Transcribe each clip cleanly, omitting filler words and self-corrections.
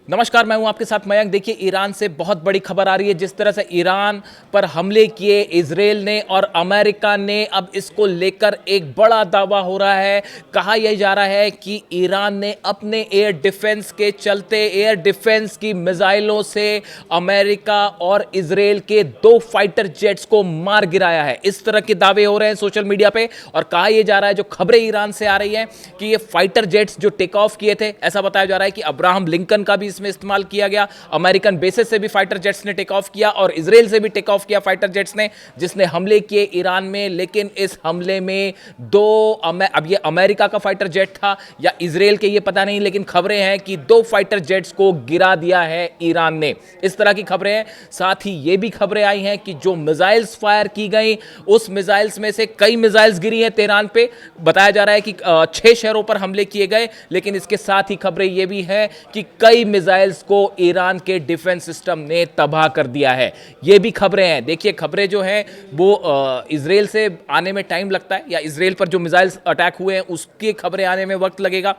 नमस्कार, मैं हूं आपके साथ मयंक। देखिए, ईरान से बहुत बड़ी खबर आ रही है। जिस तरह से ईरान पर हमले किए इजराइल ने और अमेरिका ने, अब इसको लेकर एक बड़ा दावा हो रहा है। कहा यह जा रहा है कि ईरान ने अपने एयर डिफेंस के चलते एयर डिफेंस की मिसाइलों से अमेरिका और इजराइल के 2 फाइटर जेट्स को मार गिराया है। इस तरह के दावे हो रहे हैं सोशल मीडिया पे। और कहा यह जा रहा है, जो खबरें ईरान से आ रही हैं, कि ये फाइटर जेट्स जो टेक ऑफ किए थे, ऐसा बताया जा रहा है कि अब्राहम लिंकन का भी इसमें इस्तेमाल किया गया। अमेरिकन बेसेस से भी फाइटर जेट्स ने टेक ऑफ किया और इजराइल से भी टेक ऑफ किया फाइटर जेट्स ने, जिसने हमले किए ईरान में। लेकिन इस हमले में अब ये अमेरिका का फाइटर जेट था या इजराइल के, ये पता नहीं, लेकिन खबरें हैं कि 2 फाइटर जेट्स को गिरा दिया है ईरान ने। इस तरह की खबरें हैं। साथ ही ये भी खबरें आई हैं कि जो मिसाइल्स फायर की गई, उस मिसाइल्स में से कई मिसाइल्स गिरी हैं तेहरान पे। बताया जा रहा है कि 6 शहरों पर हमले किए गए। लेकिन इसके साथ ही खबरें ये भी हैं कि कई मिसाइल्स को ईरान के डिफेंस सिस्टम ने तबाह कर दिया है। ये भी खबरें हैं। देखिए, खबरें जो हैं वो इजराइल से आने में टाइम लगता है, या इजराइल पर जो मिसाइल्स अटैक हुए हैं उसकी खबरें आने में वक्त लगेगा।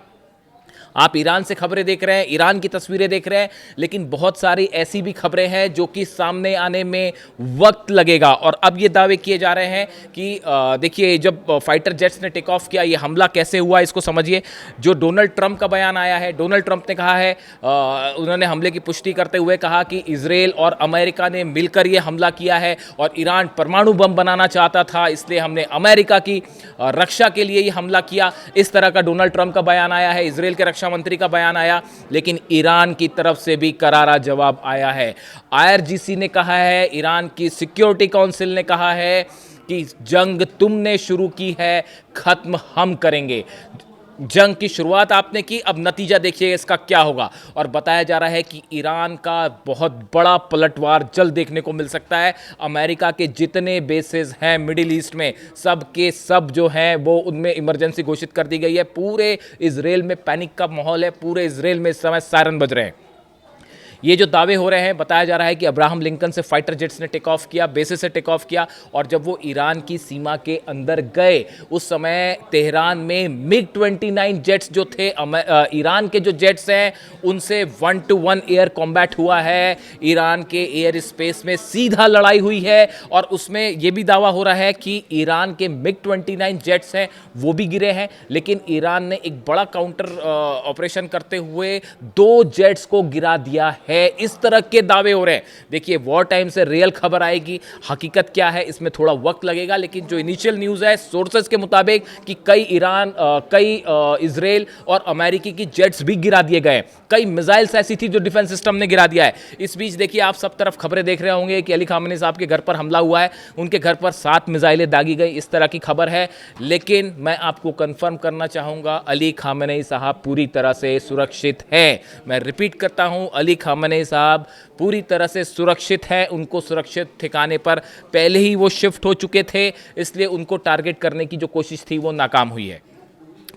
आप ईरान से खबरें देख रहे हैं, ईरान की तस्वीरें देख रहे हैं, लेकिन बहुत सारी ऐसी भी खबरें हैं जो कि सामने आने में वक्त लगेगा। और अब ये दावे किए जा रहे हैं कि देखिए, जब फाइटर जेट्स ने टेक ऑफ किया, ये हमला कैसे हुआ इसको समझिए। जो डोनाल्ड ट्रंप का बयान आया है, डोनाल्ड ट्रंप ने कहा है, उन्होंने हमले की पुष्टि करते हुए कहा कि इजराइल और अमेरिका ने मिलकर ये हमला किया है और ईरान परमाणु बम बनाना चाहता था, इसलिए हमने अमेरिका की रक्षा के लिए ये हमला किया। इस तरह का डोनाल्ड ट्रंप का बयान आया है, इजराइल के रक्षा मंत्री का बयान आया। लेकिन ईरान की तरफ से भी करारा जवाब आया है। आईआरजीसी ने कहा है, ईरान की सिक्योरिटी काउंसिल ने कहा है कि जंग तुमने शुरू की है, खत्म हम करेंगे। जंग की शुरुआत आपने की, अब नतीजा देखिए इसका क्या होगा। और बताया जा रहा है कि ईरान का बहुत बड़ा पलटवार जल्द देखने को मिल सकता है। अमेरिका के जितने बेसेस हैं मिडिल ईस्ट में, सब के सब जो हैं वो, उनमें इमरजेंसी घोषित कर दी गई है। पूरे इजराइल में पैनिक का माहौल है। पूरे इजराइल में इस समय सायरन बज रहे हैं। ये जो दावे हो रहे हैं, बताया जा रहा है कि अब्राहम लिंकन से फाइटर जेट्स ने टेक ऑफ किया, बेसिस से टेक ऑफ किया। और जब वो ईरान की सीमा के अंदर गए, उस समय तेहरान में मिग 29 जेट्स जो थे, ईरान के जो जेट्स हैं, उनसे 1-to-1 एयर कॉम्बैट हुआ है। ईरान के एयर स्पेस में सीधा लड़ाई हुई है। और उसमें यह भी दावा हो रहा है कि ईरान के मिग 29 जेट्स हैं वो भी गिरे हैं। लेकिन ईरान ने एक बड़ा काउंटर ऑपरेशन करते हुए 2 जेट्स को गिरा दिया है। इस तरह के दावे हो रहे हैं। देखिए, वॉर टाइम से रियल खबर आएगी, हकीकत क्या है इसमें थोड़ा वक्त लगेगा। लेकिन जो इनिशियल न्यूज़ है सोर्सेज के मुताबिक, कि कई इजराइल और अमेरिकी की जेट्स भी गिरा दिए गए। कई मिसाइल्स ऐसी थी जो डिफेंस सिस्टम ने गिरा दिया है। इस बीच देखिए, आप सब तरफ खबरें देख रहे होंगे कि अली खामेनी साहब के घर पर हमला हुआ है, उनके घर पर 7 मिसाइलें दागी गई, इस तरह की खबर है। लेकिन मैं आपको कंफर्म करना चाहूँगा, अली खामेनी साहब पूरी तरह से सुरक्षित हैं। मैं रिपीट करता हूँ, अली खामेनी साहब पूरी तरह से सुरक्षित हैं। उनको सुरक्षित ठिकाने पर पहले ही वो शिफ्ट हो चुके थे, इसलिए उनको टारगेट करने की जो कोशिश थी वो नाकाम हुई है।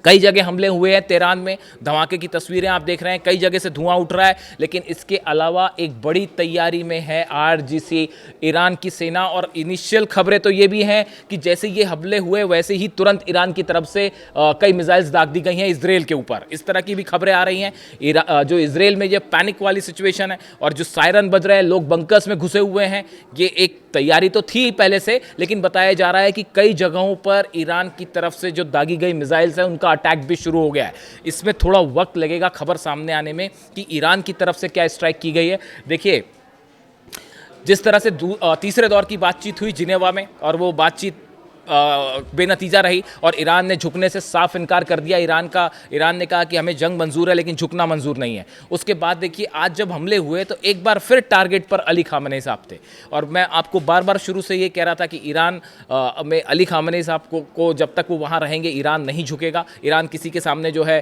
कई जगह हमले हुए हैं तेहरान में, धमाके की तस्वीरें आप देख रहे हैं, कई जगह से धुआं उठ रहा है। लेकिन इसके अलावा एक बड़ी तैयारी में है आईआरजीसी, ईरान की सेना। और इनिशियल खबरें तो ये भी हैं कि जैसे ये हमले हुए, वैसे ही तुरंत ईरान की तरफ से कई मिसाइल्स दाग दी गई हैं इजराइल के ऊपर। इस तरह की भी खबरें आ रही हैं। जो इजराइल में ये पैनिक वाली सिचुएशन है और जो सायरन बज रहे हैं, लोग बंकर्स में घुसे हुए हैं, ये एक तैयारी तो थी पहले से। लेकिन बताया जा रहा है कि कई जगहों पर ईरान की तरफ से जो दागी गई मिसाइल्स हैं, उनका अटैक भी शुरू हो गया है। इसमें थोड़ा वक्त लगेगा खबर सामने आने में कि ईरान की तरफ से क्या स्ट्राइक की गई है। देखिए, जिस तरह से तीसरे दौर की बातचीत हुई जिनेवा में, और वो बातचीत बेनतीजा रही और ईरान ने झुकने से साफ इनकार कर दिया। ईरान ने कहा कि हमें जंग मंजूर है, लेकिन झुकना मंजूर नहीं है। उसके बाद देखिए, आज जब हमले हुए तो एक बार फिर टारगेट पर अली खामेनी साहब थे। और मैं आपको बार बार शुरू से ये कह रहा था कि ईरान में अली खामेनी साहब को जब तक वो वहाँ रहेंगे, ईरान नहीं झुकेगा। ईरान किसी के सामने जो है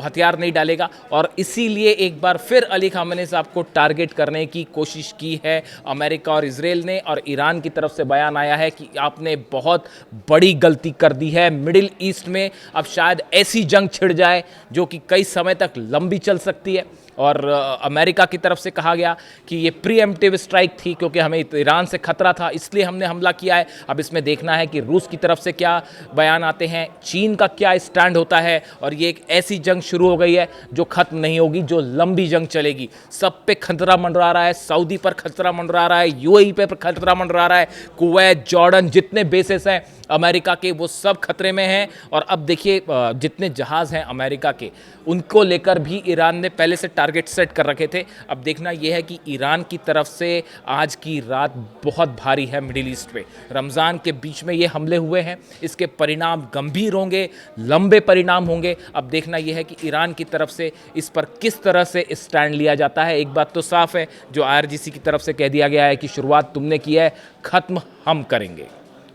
हथियार नहीं डालेगा। और इसीलिए एक बार फिर अली खामेनी साहब को टारगेट करने की कोशिश की है अमेरिका और इजराइल ने। और ईरान की तरफ से बयान आया है कि आपने बहुत बड़ी गलती कर दी है। मिडिल ईस्ट में अब शायद ऐसी जंग छिड़ जाए जो कि कई समय तक लंबी चल सकती है। और अमेरिका की तरफ से कहा गया कि ये प्रीएम्प्टिव स्ट्राइक थी क्योंकि हमें ईरान से खतरा था इसलिए हमने हमला किया है। अब इसमें देखना है कि रूस की तरफ से क्या बयान आते हैं, चीन का क्या स्टैंड होता है, और ये एक ऐसी जंग शुरू हो गई है जो खत्म नहीं होगी, जो लंबी जंग चलेगी। सब पे खतरा मंडरा रहा है, सऊदी पर खतरा मंडरा रहा है, यूएई पे खतरा मंडरा रहा है, कुवैत, जॉर्डन, जितने बेसेस हैं अमेरिका के वो सब खतरे में हैं। और अब देखिए जितने जहाज़ हैं अमेरिका के उनको लेकर भी ईरान ने पहले से टारगेट सेट कर रखे थे। अब देखना यह है कि ईरान की तरफ से आज की रात बहुत भारी है मिडिल ईस्ट पे। रमज़ान के बीच में ये हमले हुए हैं, इसके परिणाम गंभीर होंगे, लंबे परिणाम होंगे। अब देखना यह है कि ईरान की तरफ से इस पर किस तरह से स्टैंड लिया जाता है। एक बात तो साफ है, जो IRGC की तरफ से कह दिया गया है कि शुरुआत तुमने की है, ख़त्म हम करेंगे।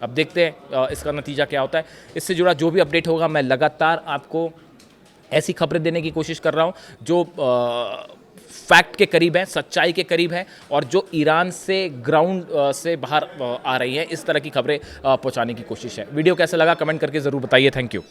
अब देखते हैं इसका नतीजा क्या होता है। इससे जुड़ा जो भी अपडेट होगा मैं लगातार आपको ऐसी खबरें देने की कोशिश कर रहा हूं जो फैक्ट के करीब है, सच्चाई के करीब है, और जो ईरान से ग्राउंड से बाहर आ रही है, इस तरह की खबरें पहुंचाने की कोशिश है। वीडियो कैसा लगा कमेंट करके ज़रूर बताइए। Thank you.